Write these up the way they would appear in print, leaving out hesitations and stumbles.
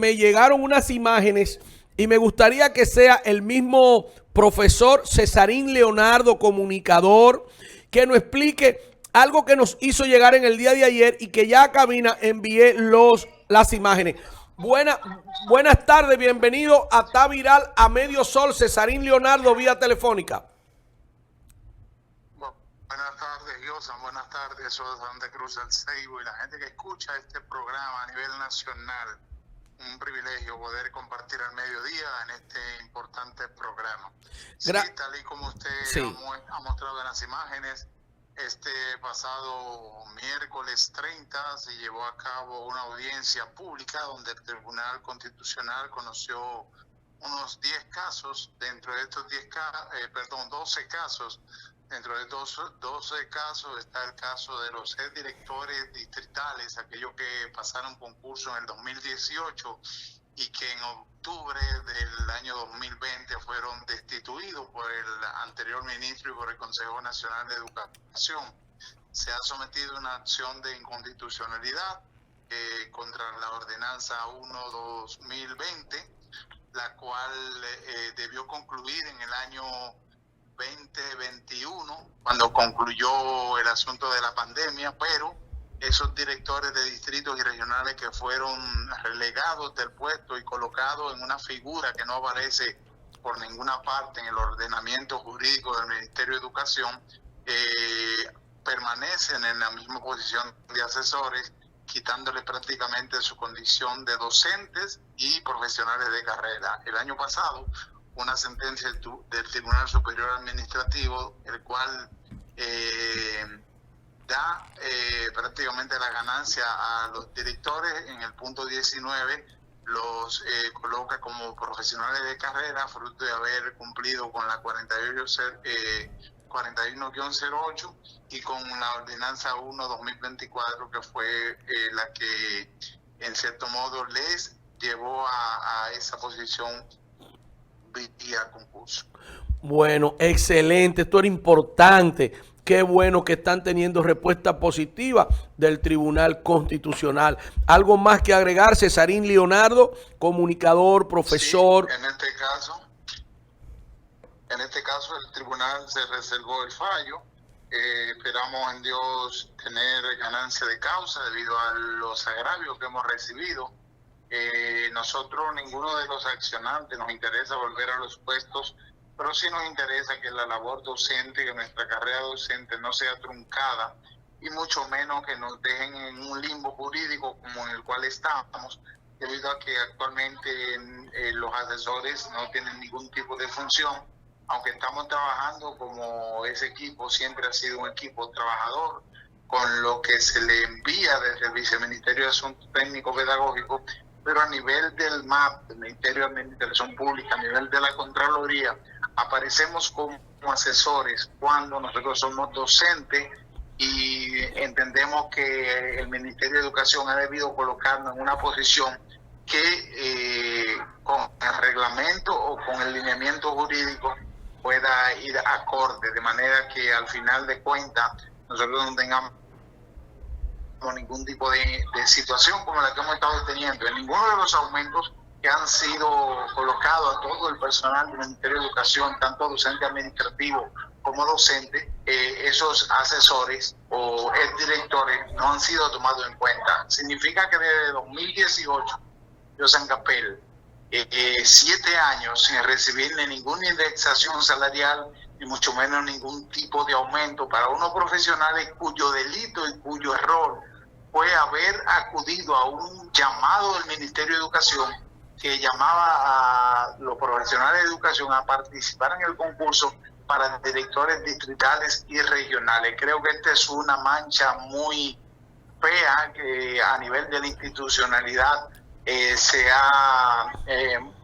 Me llegaron unas imágenes y me gustaría que sea el mismo profesor Cesarín Leonardo, comunicador, que nos explique algo que nos hizo llegar en el día de ayer y que ya a cabina envié las imágenes. Buenas tardes, bienvenido a Está Viral a Medio Sol, Cesarín Leonardo, vía telefónica. Buenas tardes, Yosan, buenas tardes, soy Santa Cruz del Ceibo y la gente que escucha este programa a nivel nacional. Un privilegio poder compartir al mediodía en este importante programa. Sí, tal y como usted ha mostrado en las imágenes, este pasado miércoles 30 se llevó a cabo una audiencia pública donde el Tribunal Constitucional conoció unos 10 casos. Dentro de estos 12 casos. Dentro de 12 casos está el caso de los directores distritales, aquellos que pasaron concurso en el 2018 y que en octubre del año 2020 fueron destituidos por el anterior ministro y por el Consejo Nacional de Educación. Se ha sometido una acción de inconstitucionalidad contra la ordenanza 1/2020, la cual debió concluir en el año 2021, cuando concluyó el asunto de la pandemia, pero esos directores de distritos y regionales que fueron relegados del puesto y colocados en una figura que no aparece por ninguna parte en el ordenamiento jurídico del Ministerio de Educación, permanecen en la misma posición de asesores, quitándole prácticamente su condición de docentes y profesionales de carrera. El año pasado, una sentencia del Tribunal Superior Administrativo, el cual da prácticamente la ganancia a los directores. En el punto 19 los coloca como profesionales de carrera, fruto de haber cumplido con la 41-08 y con la ordenanza 1/2024, que fue la que en cierto modo les llevó a esa posición vía concurso. Bueno, excelente, esto era importante. Qué bueno que están teniendo respuesta positiva del Tribunal Constitucional. ¿Algo más que agregar, Cesarín Leonardo, comunicador, profesor? Sí, en este caso el tribunal se reservó el fallo. Esperamos en Dios tener ganancia de causa debido a los agravios que hemos recibido. Nosotros, ninguno de los accionantes nos interesa volver a los puestos, pero sí nos interesa que la labor docente, que nuestra carrera docente no sea truncada y mucho menos que nos dejen en un limbo jurídico como en el cual estamos, debido a que actualmente los asesores no tienen ningún tipo de función, aunque estamos trabajando como ese equipo siempre ha sido un equipo trabajador, con lo que se le envía desde el Viceministerio de Asuntos Técnicos Pedagógicos, pero a nivel del MAP, del Ministerio de Administración Pública, a nivel de la Contraloría, aparecemos como asesores cuando nosotros somos docentes y entendemos que el Ministerio de Educación ha debido colocarnos en una posición que con el reglamento o con el lineamiento jurídico pueda ir acorde, de manera que al final de cuentas nosotros no tengamos ningún tipo de situación como la que hemos estado teniendo. En ninguno de los aumentos que han sido colocados a todo el personal del Ministerio de Educación, tanto docente administrativo como docente, esos asesores o directores no han sido tomados en cuenta. Significa que desde 2018, Yosan Capel, 7 años sin recibir ni ninguna indexación salarial, ni mucho menos ningún tipo de aumento para unos profesionales cuyo delito y cuyo error fue haber acudido a un llamado del Ministerio de Educación que llamaba a los profesionales de educación a participar en el concurso para directores distritales y regionales. Creo que esta es una mancha muy fea que a nivel de la institucionalidad se ha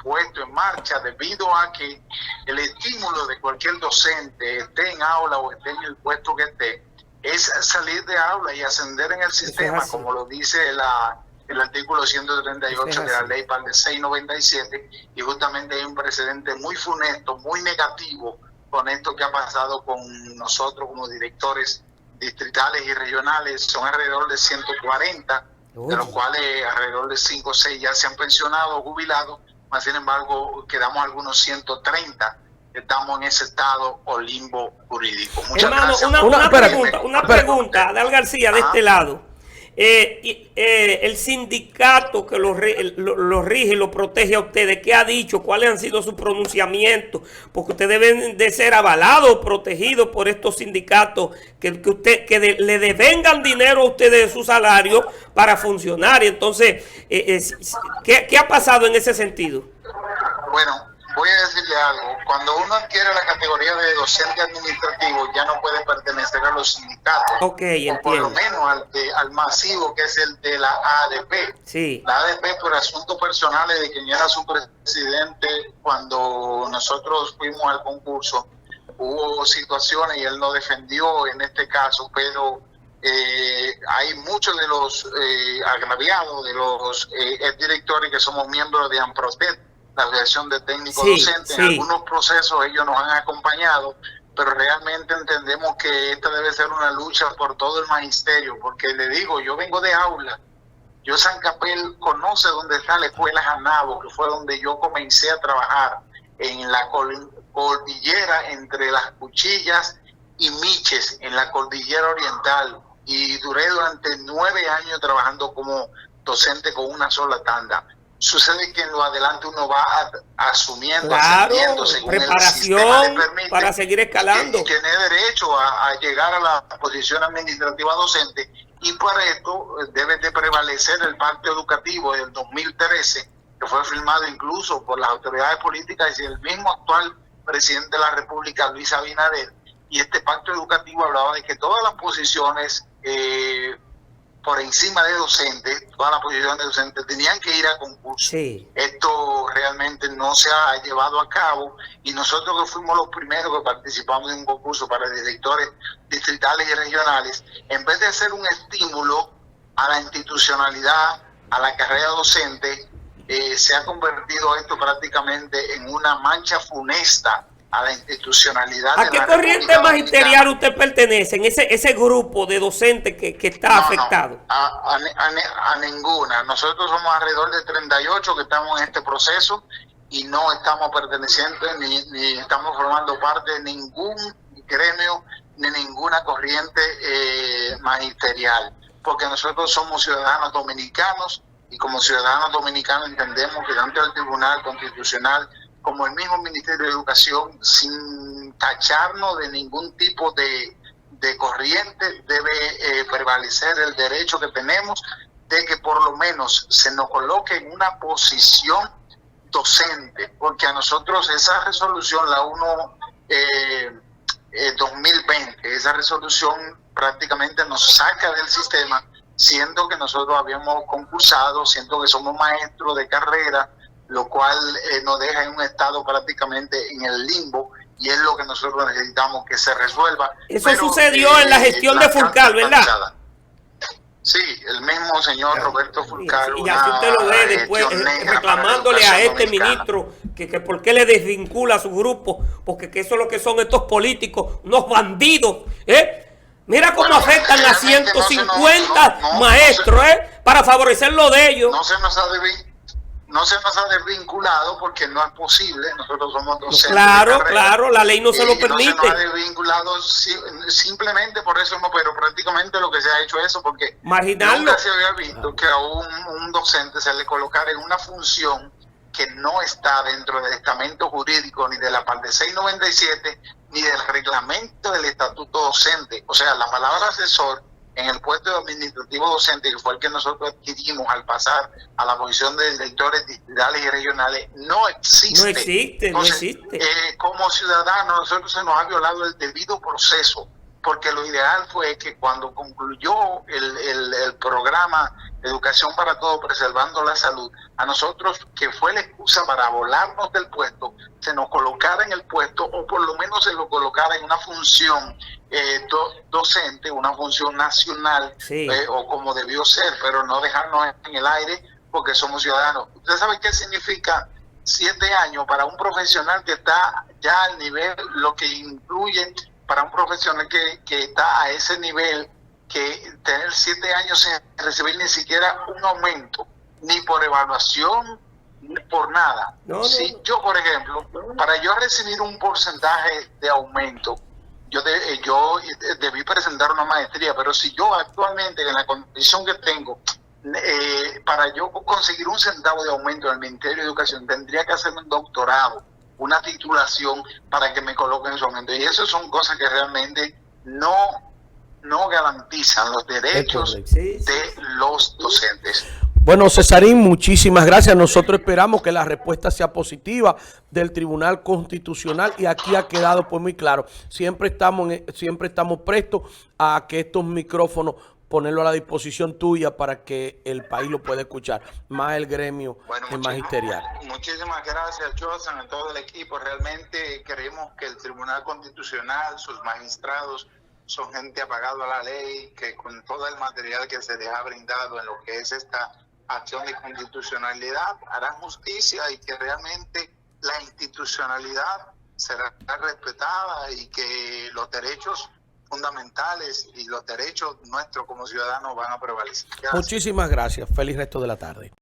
puesto en marcha debido a que el estímulo de cualquier docente, esté en aula o esté en el puesto que esté, es salir de aula y ascender en el sistema, como lo dice el artículo 138 de la ley PAL de 697, y justamente hay un precedente muy funesto, muy negativo con esto que ha pasado con nosotros como directores distritales y regionales. Son alrededor de 140 de los cuales alrededor de 5 o 6 ya se han pensionado o jubilado, mas sin embargo quedamos algunos 130. Estamos en ese estado o limbo jurídico. Muchas Hermano, gracias. una pregunta, Adal García, de este lado. El sindicato que lo rige y lo protege a ustedes, ¿qué ha dicho? ¿Cuáles han sido sus pronunciamientos? Porque ustedes deben de ser avalados, protegidos por estos sindicatos que le devengan dinero a ustedes de su salario para funcionar. Y entonces, ¿qué ha pasado en ese sentido? Bueno, voy a decirle algo. Cuando uno adquiere la categoría de docente administrativo, ya no puede pertenecer a los sindicatos. Ok, entiendo. O por lo menos al masivo, que es el de la ADP. Sí. La ADP, por asuntos personales de quien era su presidente, cuando nosotros fuimos al concurso, hubo situaciones y él no defendió en este caso, pero hay muchos de los agraviados, de los directores que somos miembros de AMPROTET, la Asociación de Técnicos Docentes. En algunos procesos ellos nos han acompañado, pero realmente entendemos que esta debe ser una lucha por todo el magisterio, porque le digo, yo vengo de aula, yo San Capel conoce dónde está la escuela Janabo, que fue donde yo comencé a trabajar, en la cordillera entre Las Cuchillas y Miches, en la cordillera oriental, y duré durante 9 años trabajando como docente con una sola tanda. Sucede que en lo adelante uno va asumiendo, ascendiendo según preparación el sistema le permite, para seguir escalando. Y tiene derecho a llegar a la posición administrativa docente, y para esto debe de prevalecer el pacto educativo del 2013, que fue firmado incluso por las autoridades políticas y el mismo actual presidente de la República, Luis Abinader. Y este pacto educativo hablaba de que todas las posiciones por encima de docentes, todas las posiciones de docentes tenían que ir a concurso. Sí. Esto realmente no se ha llevado a cabo, y nosotros que fuimos los primeros que participamos en un concurso para directores distritales y regionales, en vez de ser un estímulo a la institucionalidad, a la carrera docente, se ha convertido esto prácticamente en una mancha funesta a la institucionalidad. ¿A qué corriente magisterial usted pertenece, en ese grupo de docentes que está afectado? A ninguna. Nosotros somos alrededor de 38 que estamos en este proceso y no estamos perteneciendo ni estamos formando parte de ningún gremio ni ninguna corriente magisterial, porque nosotros somos ciudadanos dominicanos, y como ciudadanos dominicanos entendemos que tanto el Tribunal Constitucional como el mismo Ministerio de Educación, sin tacharnos de ningún tipo de corriente, debe prevalecer el derecho que tenemos de que por lo menos se nos coloque en una posición docente, porque a nosotros esa resolución, la 2020, esa resolución prácticamente nos saca del sistema, siendo que nosotros habíamos concursado, siendo que somos maestros de carrera, lo cual nos deja en un estado prácticamente en el limbo, y es lo que nosotros necesitamos que se resuelva. Eso sucedió en la gestión de Fulcar, ¿verdad? Sí, el mismo señor Roberto Fulcar. Y así usted lo ve después reclamándole a este ministro que por qué le desvincula a su grupo, porque que eso es lo que son estos políticos, unos bandidos, Mira cómo afectan a 150 maestros, para favorecer lo de ellos. No se nos ha desvinculado porque no es posible. Nosotros somos docentes. Claro, la ley no se lo permite. No se nos ha desvinculado simplemente por eso, no, pero prácticamente lo que se ha hecho es eso, porque marginarlo. Nunca se había visto que a un docente se le colocara en una función que no está dentro del estamento jurídico ni de la parte 697 ni del reglamento del estatuto docente. O sea, la palabra asesor en el puesto administrativo docente, que fue el que nosotros adquirimos al pasar a la posición de directores distritales y regionales, no existe. No existe. Como ciudadanos, nosotros se nos ha violado el debido proceso, porque lo ideal fue que cuando concluyó el programa Educación para Todos, Preservando la Salud, a nosotros, que fue la excusa para volarnos del puesto, se nos colocara en el puesto, o por lo menos se lo colocara en una función docente, una función nacional, sí, o como debió ser, pero no dejarnos en el aire porque somos ciudadanos. ¿Usted sabe qué significa 7 años para un profesional que está ya al nivel, lo que incluye para un profesional que está a ese nivel, que tener 7 años sin recibir ni siquiera un aumento, ni por evaluación, ni por nada. Si yo, por ejemplo, para yo recibir un porcentaje de aumento, yo debí presentar una maestría, pero si yo actualmente en la condición que tengo, para yo conseguir un centavo de aumento en el Ministerio de Educación, tendría que hacer un doctorado, una titulación para que me coloquen su aumento. Y eso son cosas que realmente no garantizan los derechos de los docentes. Bueno, Cesarín, muchísimas gracias. Nosotros esperamos que la respuesta sea positiva del Tribunal Constitucional y aquí ha quedado pues muy claro. Siempre estamos prestos a que estos micrófonos ponerlo a la disposición tuya para que el país lo pueda escuchar, más el gremio magisterial. Muchísimas gracias, Josan, a todo el equipo. Realmente creemos que el Tribunal Constitucional, sus magistrados, son gente apagada a la ley, que con todo el material que se les ha brindado en lo que es esta acción de constitucionalidad, harán justicia y que realmente la institucionalidad será respetada y que los derechos fundamentales y los derechos nuestros como ciudadanos van a prevalecer. Gracias. Muchísimas gracias. Feliz resto de la tarde.